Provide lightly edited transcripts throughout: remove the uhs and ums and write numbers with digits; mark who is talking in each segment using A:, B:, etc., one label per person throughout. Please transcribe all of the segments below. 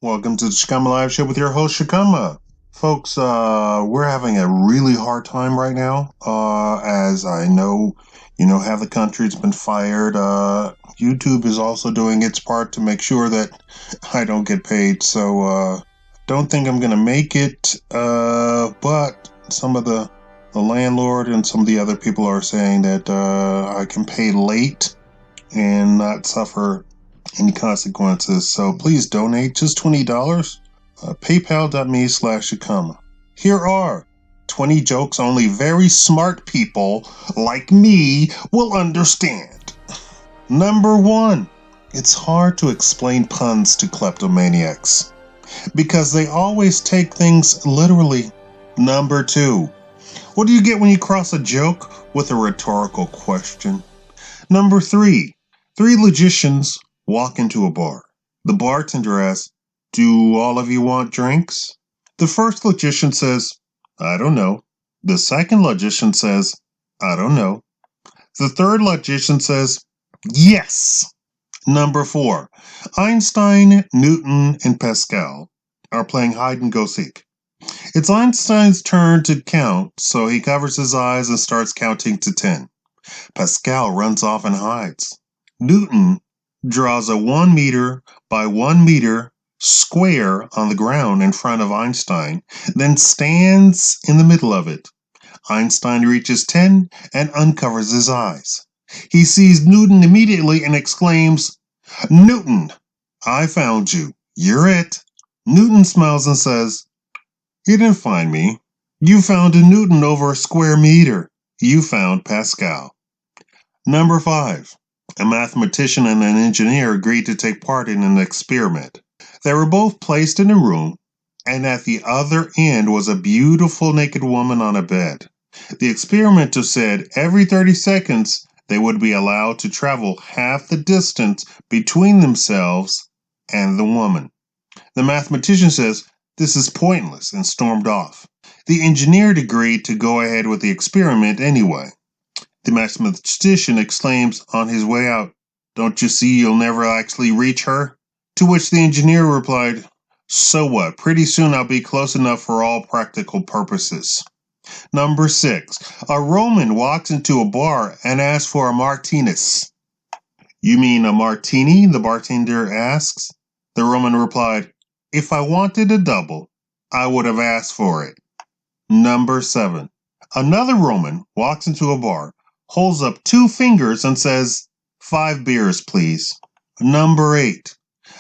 A: Welcome to the Shakaama Live Show with your host, Shakaama. Folks, we're having a really hard time right now. As I know, half the country's been fired. YouTube is also doing its part to make sure that I don't get paid. So, don't think I'm going to make it. But some of the landlord and some of the other people are saying that I can pay late and not suffer any consequences. So please donate just $20. PayPal.me/Shakaama. Here are 20 jokes only very smart people like me will understand. Number 1. It's hard to explain puns to kleptomaniacs because they always take things literally. Number 2. What do you get when you cross a joke with a rhetorical question? Number 3. 3 logicians walk into a bar. The bartender asks, "Do all of you want drinks?" The first logician says, "I don't know." The second logician says, "I don't know." The third logician says, "Yes." Number 4. Einstein, Newton, and Pascal are playing hide and go seek. It's Einstein's turn to count, so he covers his eyes and starts counting to 10. Pascal runs off and hides. Newton draws a 1 meter by 1 meter square on the ground in front of Einstein, then stands in the middle of it. Einstein reaches 10 and uncovers his eyes. He sees Newton immediately and exclaims, "Newton, I found you. You're it." Newton smiles and says, "You didn't find me. You found a Newton over a square meter. You found Pascal." Number 5. A mathematician and an engineer agreed to take part in an experiment. They were both placed in a room, and at the other end was a beautiful naked woman on a bed. The experimenter said every 30 seconds they would be allowed to travel half the distance between themselves and the woman. The mathematician says this is pointless and stormed off. The engineer agreed to go ahead with the experiment anyway. The mathematician exclaims on his way out, "Don't you see you'll never actually reach her?" To which the engineer replied, "So what? Pretty soon I'll be close enough for all practical purposes." Number 6. A Roman walks into a bar and asks for a martinis. "You mean a martini?" the bartender asks. The Roman replied, "If I wanted a double, I would have asked for it." Number 7. Another Roman walks into a bar, holds up 2 fingers and says, "5 beers, please." Number 8.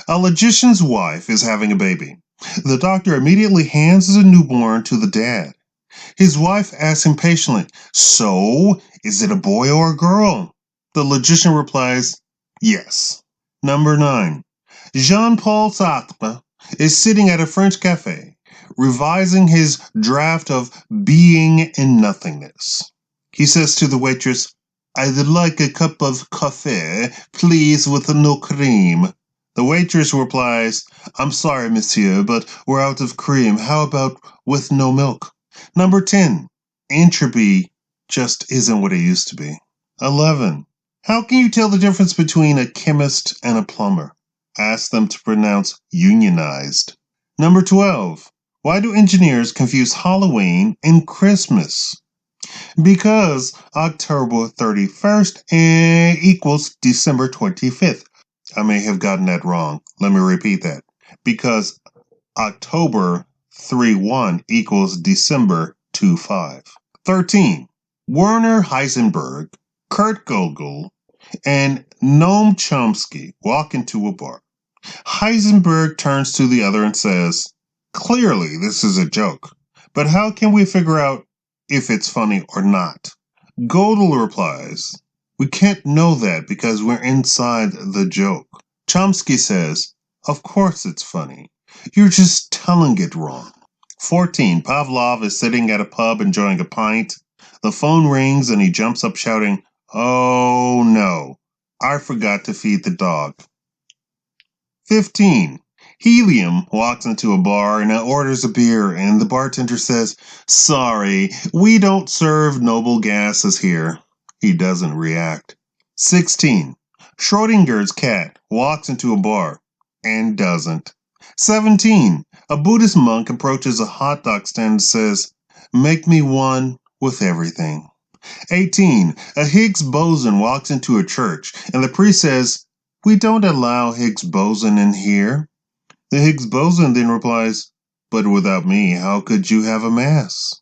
A: A logician's wife is having a baby. The doctor immediately hands the newborn to the dad. His wife asks impatiently, "So, is it a boy or a girl?" The logician replies, "Yes." Number 9. Jean-Paul Sartre is sitting at a French cafe, revising his draft of Being in Nothingness. He says to the waitress, "I'd like a cup of coffee, please, with no cream." The waitress replies, "I'm sorry, monsieur, but we're out of cream. How about with no milk?" Number 10. Entropy just isn't what it used to be. 11. How can you tell the difference between a chemist and a plumber? Ask them to pronounce unionized. Number 12. Why do engineers confuse Halloween and Christmas? Because October 31st equals December 25th. I may have gotten that wrong. Let me repeat that. Because October 3-1 equals December 2-5. 13. Werner Heisenberg, Kurt Gödel, and Noam Chomsky walk into a bar. Heisenberg turns to the other and says, "Clearly, this is a joke, but how can we figure out if it's funny or not?" Gödel replies, "We can't know that because we're inside the joke." Chomsky says, "Of course it's funny. You're just telling it wrong." 14. Pavlov is sitting at a pub enjoying a pint. The phone rings and he jumps up shouting, "Oh no, I forgot to feed the dog." 15. Helium walks into a bar and orders a beer, and the bartender says, "Sorry, we don't serve noble gases here." He doesn't react. 16. Schrodinger's cat walks into a bar and doesn't. 17. A Buddhist monk approaches a hot dog stand and says, "Make me one with everything." 18. A Higgs boson walks into a church and the priest says, "We don't allow Higgs boson in here." The Higgs boson then replies, "But without me, how could you have a mass?"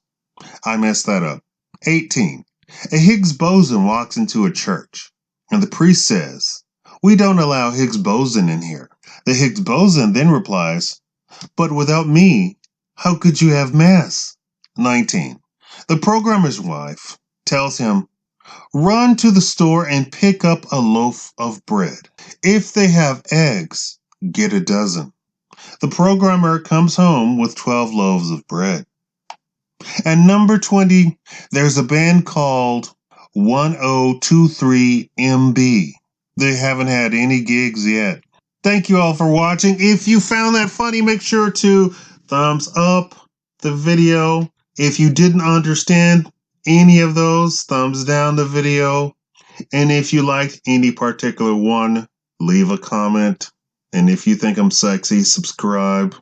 A: I messed that up. 18. A Higgs boson walks into a church and the priest says, "We don't allow Higgs boson in here." The Higgs boson then replies, "But without me, how could you have mass?" 19. The programmer's wife tells him, "Run to the store and pick up a loaf of bread. If they have eggs, get a dozen." The programmer comes home with 12 loaves of bread. And number 20, there's a band called 1023MB. They haven't had any gigs yet. Thank you all for watching. If you found that funny, make sure to thumbs up the video. If you didn't understand any of those, thumbs down the video. And if you liked any particular one, leave a comment. And if you think I'm sexy, subscribe.